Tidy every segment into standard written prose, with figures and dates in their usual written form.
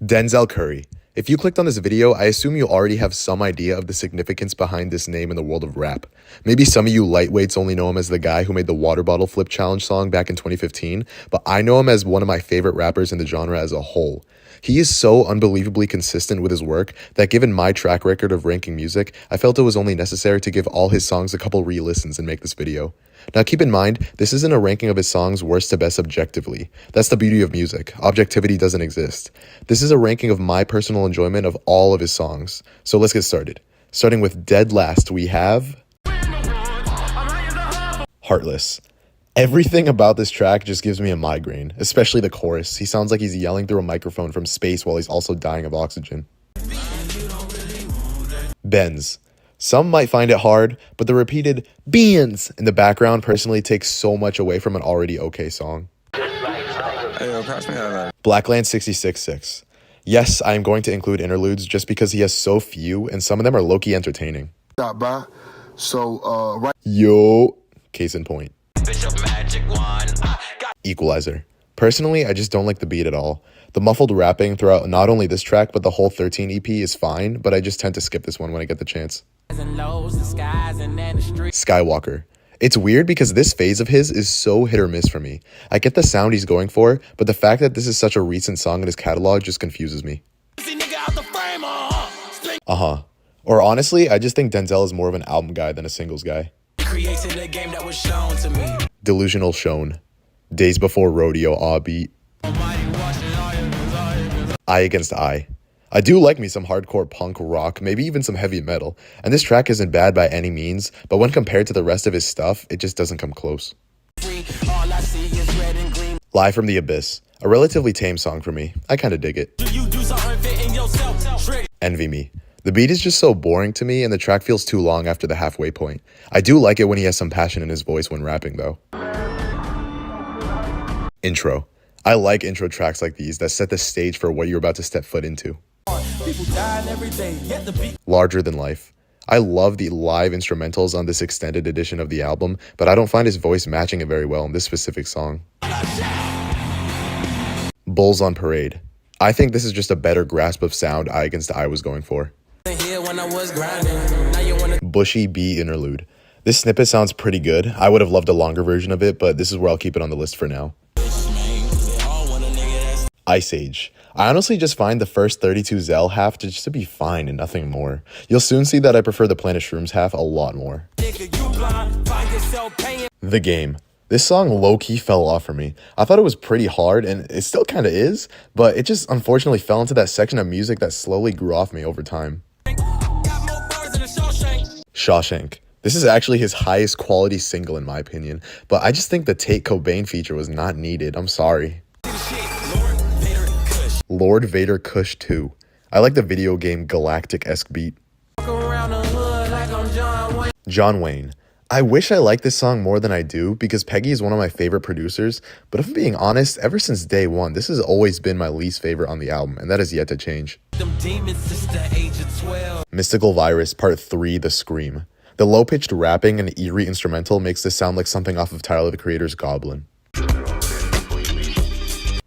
Denzel Curry. If you clicked on this video, I assume you already have some idea of the significance behind this name in the world of rap. Maybe some of you lightweights only know him as the guy who made the water bottle flip challenge song back in 2015, but I know him as one of my favorite rappers in the genre as a whole. He is so unbelievably consistent with his work that given my track record of ranking music, I felt it was only necessary to give all his songs a couple re-listens and make this video. Now keep in mind, this isn't a ranking of his songs worst to best objectively. That's the beauty of music. Objectivity doesn't exist. This is a ranking of my personal enjoyment of all of his songs. So let's get started. Starting with dead last, we have Heartless. Everything about this track just gives me a migraine, especially the chorus. He sounds like he's yelling through a microphone from space while he's also dying of oxygen. Benz. Some might find it hard, but the repeated beans in the background personally takes so much away from an already okay song. Blackland 66.6. Yes, I am going to include interludes just because he has so few, and some of them are low-key entertaining. Yo, case in point. Equalizer. Personally, I just don't like the beat at all. The muffled rapping throughout not only this track, but the whole 13 EP is fine, but I just tend to skip this one when I get the chance. Skywalker. It's weird because this phase of his is so hit or miss for me. I get the sound he's going for, but the fact that this is such a recent song in his catalog just confuses me. Or honestly, I just think Denzel is more of an album guy than a singles guy. Delusional Shown. Days Before Rodeo, aw beat. Eye Against Eye. I do like me some hardcore punk rock, maybe even some heavy metal, and this track isn't bad by any means, but when compared to the rest of his stuff, it just doesn't come close. Live from the Abyss. A relatively tame song for me. I kinda dig it. Envy Me. The beat is just so boring to me, and the track feels too long after the halfway point. I do like it when he has some passion in his voice when rapping, though. Intro. I like intro tracks like these that set the stage for what you're about to step foot into. Larger Than Life. I love the live instrumentals on this extended edition of the album, but I don't find his voice matching it very well in this specific song. Bulls on Parade. I think this is just a better grasp of sound Eye Against Eye was going for. Bushy B interlude. This snippet sounds pretty good. I would have loved a longer version of it, but this is where I'll keep it on the list for now. Ice Age. I honestly just find the first 32 Zell half to be fine and nothing more. You'll soon see that I prefer the Planet Shrooms half a lot more. The Game. This song low-key fell off for me. I thought it was pretty hard, and it still kind of is, but it just unfortunately fell into that section of music that slowly grew off me over time. SHAWSHANK. This is actually his highest quality single in my opinion, but I just think the Tate Cobain feature was not needed. I'm sorry. Lord Vader Kush 2. I like the video game Galactic-esque beat. John Wayne. I wish I liked this song more than I do because Peggy is one of my favorite producers, but if I'm being honest, ever since day one, this has always been my least favorite on the album, and that has yet to change. Mystical Virus Part 3, The Scream. The low-pitched rapping and eerie instrumental makes this sound like something off of Tyler the Creator's Goblin.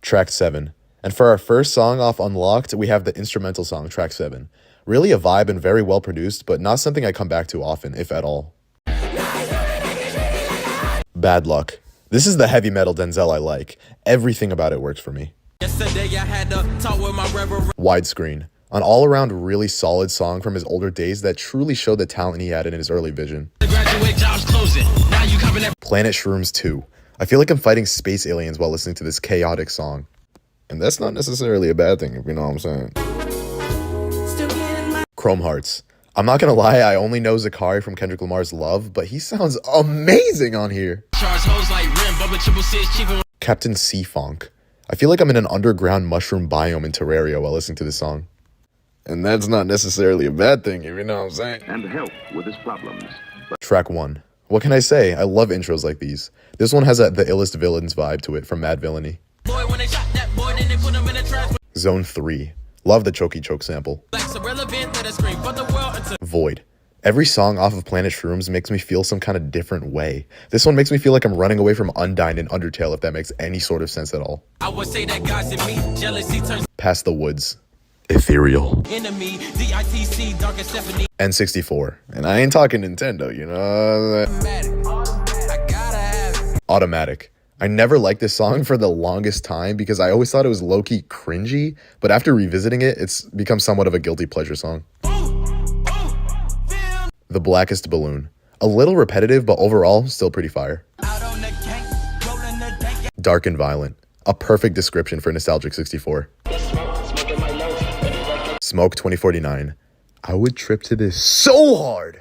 Track 7. And for our first song off Unlocked, we have the instrumental song, Track 7. Really a vibe and very well produced, but not something I come back to often, if at all. Bad Luck. This is the heavy metal Denzel I like. Everything about it works for me. Widescreen. An all-around really solid song from his older days that truly showed the talent he had in his early vision. Planet Shrooms 2. I feel like I'm fighting space aliens while listening to this chaotic song. And that's not necessarily a bad thing, if you know what I'm saying. Chrome Hearts. I'm not gonna lie, I only know Zakari from Kendrick Lamar's Love, but he sounds amazing on here. Captain Sea-Fonk. I feel like I'm in an underground mushroom biome in Terraria while listening to this song. And that's not necessarily a bad thing, if you know what I'm saying. And help with his problems. Track 1. What can I say? I love intros like these. This one has the illest villains vibe to it from Mad Villainy. Zone 3. Love the Chokey Choke sample. Void. Every song off of Planet Shrooms makes me feel some kind of different way. This one makes me feel like I'm running away from Undyne and Undertale, if that makes any sort of sense at all. I would say that guys in me, jealousy turns. Past the Woods. Ethereal. Enemy, DITC, darkest Stephanie. N64. And I ain't talking Nintendo, you know? Automatic. I never liked this song for the longest time because I always thought it was low-key cringy, but after revisiting it, it's become somewhat of a guilty pleasure song. The Blackest Balloon. A little repetitive, but overall, still pretty fire. Dark and Violent. A perfect description for Nostalgic 64. Smoke 2049. I would trip to this so hard.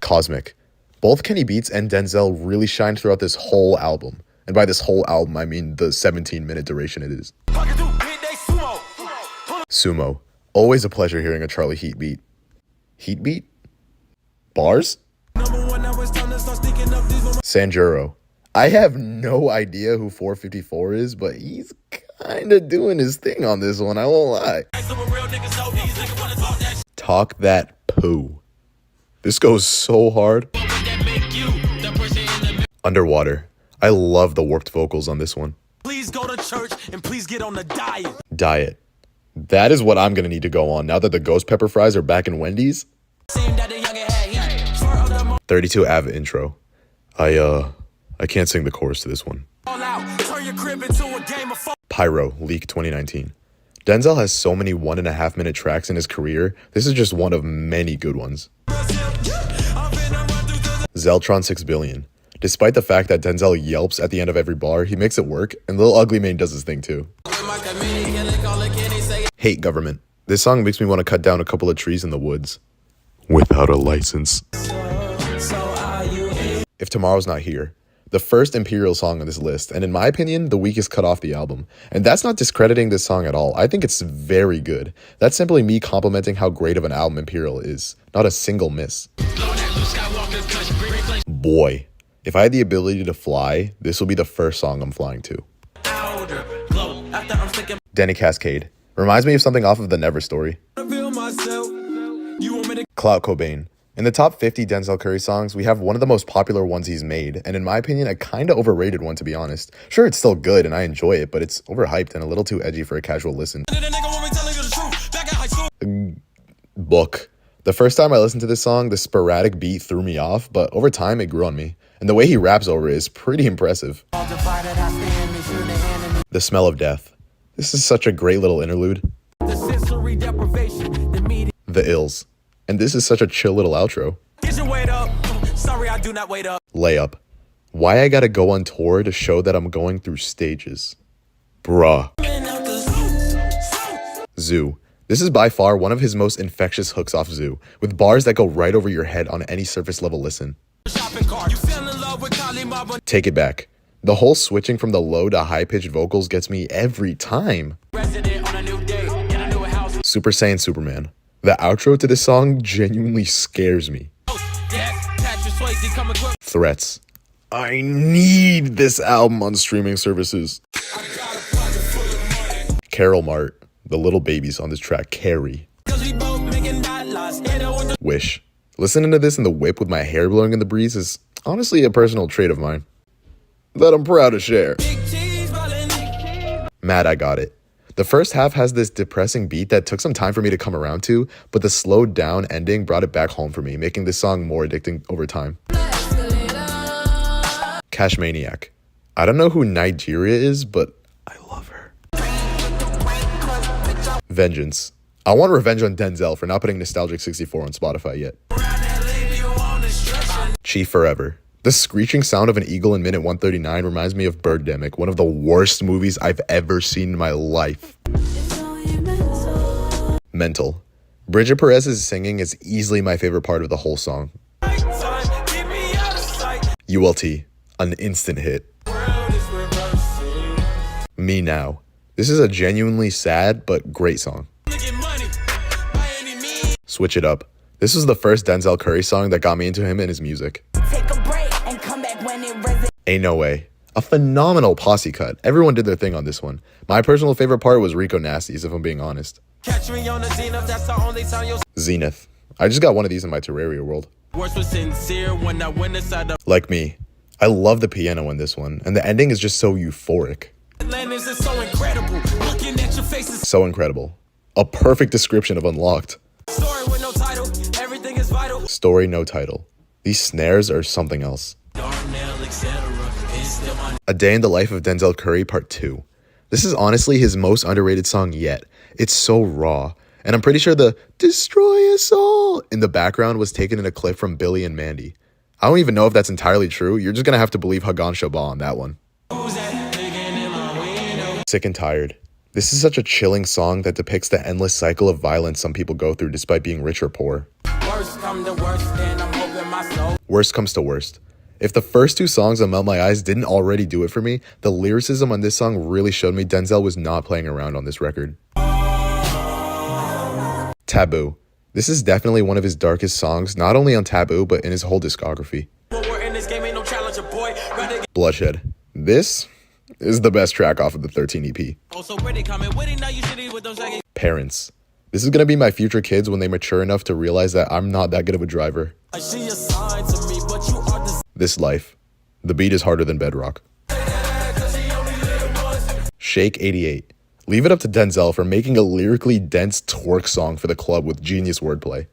Cosmic. Both Kenny Beats and Denzel really shined throughout this whole album. And by this whole album, I mean the 17-minute duration it is. Sumo. Always a pleasure hearing a Charlie Heat beat. Heat beat? Bars? Sanjuro. I have no idea who 454 is, but he's kind of doing his thing on this one, I won't lie. Talk That Poo. This goes so hard. Underwater. I love the warped vocals on this one. Please go to church and please get on the diet. Diet. That is what I'm gonna need to go on now that the ghost pepper fries are back in Wendy's. 32 Ava intro. I can't sing the chorus to this one. Pyro, Leak 2019. Denzel has so many 1.5 minute tracks in his career. This is just one of many good ones. Zeltron 6 Billion. Despite the fact that Denzel yelps at the end of every bar, he makes it work, and Lil Ugly Mane does his thing too. Hate Government. This song makes me want to cut down a couple of trees in the woods. Without a license. If Tomorrow's Not Here. The first Imperial song on this list, and in my opinion, the weakest cut off the album. And that's not discrediting this song at all. I think it's very good. That's simply me complimenting how great of an album Imperial is. Not a single miss. Boy, if I had the ability to fly, this will be the first song I'm flying to. Denny Cascade. Reminds me of something off of The Never Story. Clout Cobain. In the top 50 Denzel Curry songs, we have one of the most popular ones he's made, and in my opinion, a kinda overrated one to be honest. Sure, it's still good and I enjoy it, but it's overhyped and a little too edgy for a casual listen. Book. The first time I listened to this song, the sporadic beat threw me off, but over time it grew on me. And the way he raps over it is pretty impressive. The Smell of Death. This is such a great little interlude. The Ills. And this is such a chill little outro. Sorry, I do not wait up. Layup. Why I gotta go on tour to show that I'm going through stages. Bruh. Zoo. This is by far one of his most infectious hooks off Zoo, with bars that go right over your head on any surface level listen. Take It Back. The whole switching from the low to high pitched vocals gets me every time. Super Saiyan Superman. The outro to this song genuinely scares me. Threats. I need this album on streaming services. Carol Mart. The little babies on this track carry. Wish. Listening to this in the whip with my hair blowing in the breeze is honestly a personal trait of mine that I'm proud to share. Mad I Got It. The first half has this depressing beat that took some time for me to come around to, but the slowed down ending brought it back home for me, making this song more addicting over time. Cash Maniac. I don't know who Nigeria is, but I love her. Vengeance. I want revenge on Denzel for not putting Nostalgic 64 on Spotify yet. Chief Forever. The screeching sound of an eagle in minute 139 reminds me of Birdemic, one of the worst movies I've ever seen in my life. Mental. Bridget Perez's singing is easily my favorite part of the whole song. ULT. An instant hit. Me Now. This is a genuinely sad but great song. Switch It Up. This was the first Denzel Curry song that got me into him and his music. Ain't No Way. A phenomenal posse cut. Everyone did their thing on this one. My personal favorite part was Rico Nasty's, if I'm being honest. Zenith. I just got one of these in my Terraria world. Like Me. I love the piano in this one, and the ending is just so euphoric. So incredible. A perfect description of Unlocked. Story with no title, everything is vital. Story, no title. These snares are something else. A Day in the Life of Denzel Curry Part 2. This is honestly his most underrated song yet. It's so raw. And I'm pretty sure the "Destroy Us All" in the background was taken in a clip from Billy and Mandy. I don't even know if that's entirely true. You're just gonna have to believe Hagan Shabbat on that one. Sick and Tired. This is such a chilling song that depicts the endless cycle of violence some people go through despite being rich or poor. Worst come to worst, and I'm hoping my soul. Worst comes to worst. If the first two songs on Melt My Eyes didn't already do it for me, the lyricism on this song really showed me Denzel was not playing around on this record. Taboo. This is definitely one of his darkest songs, not only on Taboo, but in his whole discography. Bloodshed. This is the best track off of the 13 EP. Parents. This is going to be my future kids when they mature enough to realize that I'm not that good of a driver. This Life. The beat is harder than bedrock. Shake 88. Leave it up to Denzel for making a lyrically dense twerk song for the club with genius wordplay.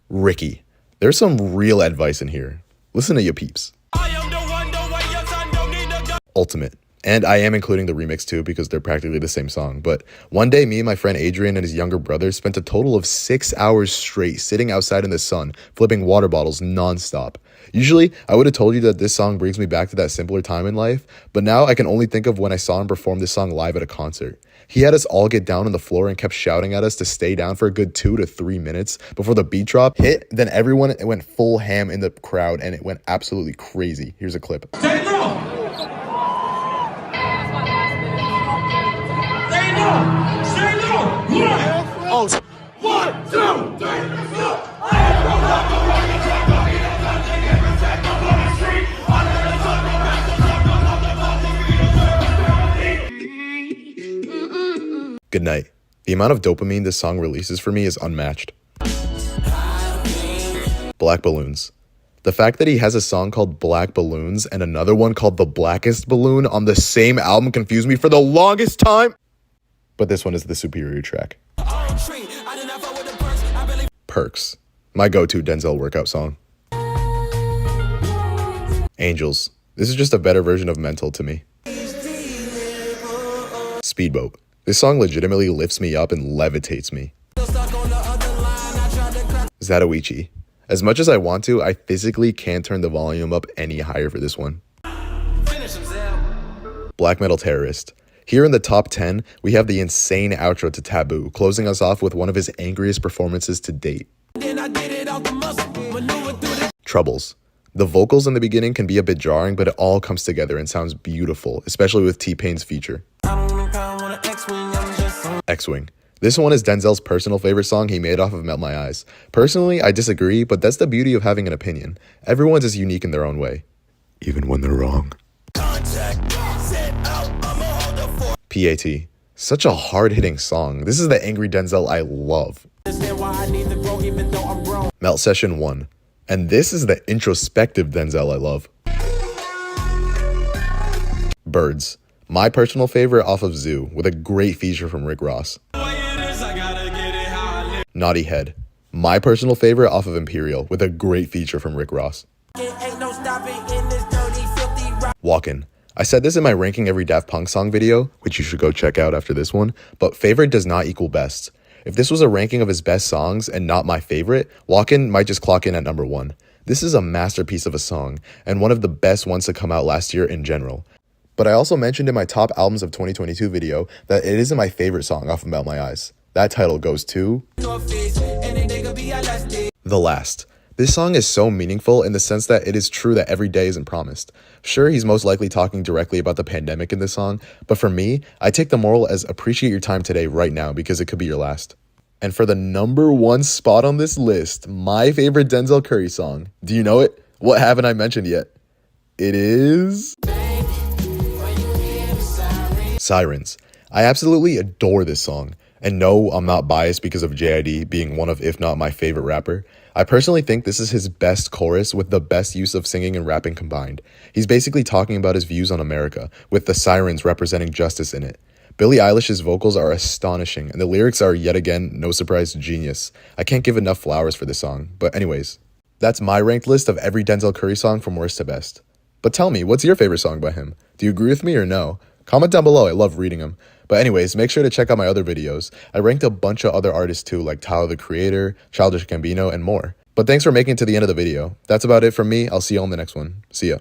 Ricky. There's some real advice in here. Listen to your peeps. Ultimate. And I am including the remix too because they're practically the same song. But one day, me and my friend Adrian and his younger brother spent a total of 6 hours straight sitting outside in the sun, flipping water bottles nonstop. Usually, I would have told you that this song brings me back to that simpler time in life, but now I can only think of when I saw him perform this song live at a concert. He had us all get down on the floor and kept shouting at us to stay down for a good 2 to 3 minutes before the beat drop hit. Then everyone went full ham in the crowd and it went absolutely crazy. Here's a clip. Say no! Say no! Say no! One, two, three, four. Good night. The amount of dopamine this song releases for me is unmatched. Black Balloons. The fact that he has a song called Black Balloons and another one called The Blackest Balloon on the same album confused me for the longest time. But this one is the superior track. Perks. My go-to Denzel workout song. Angels. This is just a better version of Mental to me. Speedboat. This song legitimately lifts me up and levitates me. Zatoichi. As much as I want to, I physically can't turn the volume up any higher for this one. Black Metal Terrorist. Here in the top 10, we have the insane outro to Taboo, closing us off with one of his angriest performances to date. Troubles. The vocals in the beginning can be a bit jarring, but it all comes together and sounds beautiful, especially with T-Pain's feature. X-Wing. This one is Denzel's personal favorite song he made off of Melt My Eyes. Personally, I disagree, but that's the beauty of having an opinion. Everyone's is unique in their own way. Even when they're wrong. PAT. Such a hard-hitting song. This is the angry Denzel I love. Melt Session 1. And this is the introspective Denzel I love. Birds. My personal favorite off of Zoo, with a great feature from Rick Ross. Naughty Head. My personal favorite off of Imperial, with a great feature from Rick Ross. Walkin'. I said this in my Ranking Every Daft Punk song video, which you should go check out after this one, but favorite does not equal best. If this was a ranking of his best songs and not my favorite, Walkin' might just clock in at number 1. This is a masterpiece of a song, and one of the best ones to come out last year in general. But I also mentioned in my top albums of 2022 video that it isn't my favorite song off of Melt My Eyes. That title goes to The Last. This song is so meaningful in the sense that it is true that every day isn't promised. Sure, he's most likely talking directly about the pandemic in this song, but for me, I take the moral as appreciate your time today right now because it could be your last. And for the number 1 spot on this list, my favorite Denzel Curry song. Do you know it? What haven't I mentioned yet? It is Sirens. I absolutely adore this song. And no, I'm not biased because of JID being one of, if not my favorite rapper. I personally think this is his best chorus with the best use of singing and rapping combined. He's basically talking about his views on America, with the sirens representing justice in it. Billie Eilish's vocals are astonishing, and the lyrics are yet again, no surprise, genius. I can't give enough flowers for this song, but anyways, that's my ranked list of every Denzel Curry song from worst to best. But tell me, what's your favorite song by him? Do you agree with me or no? Comment down below, I love reading them. But anyways, make sure to check out my other videos. I ranked a bunch of other artists too, like Tyler the Creator, Childish Gambino, and more. But thanks for making it to the end of the video. That's about it from me. I'll see you on the next one. See ya.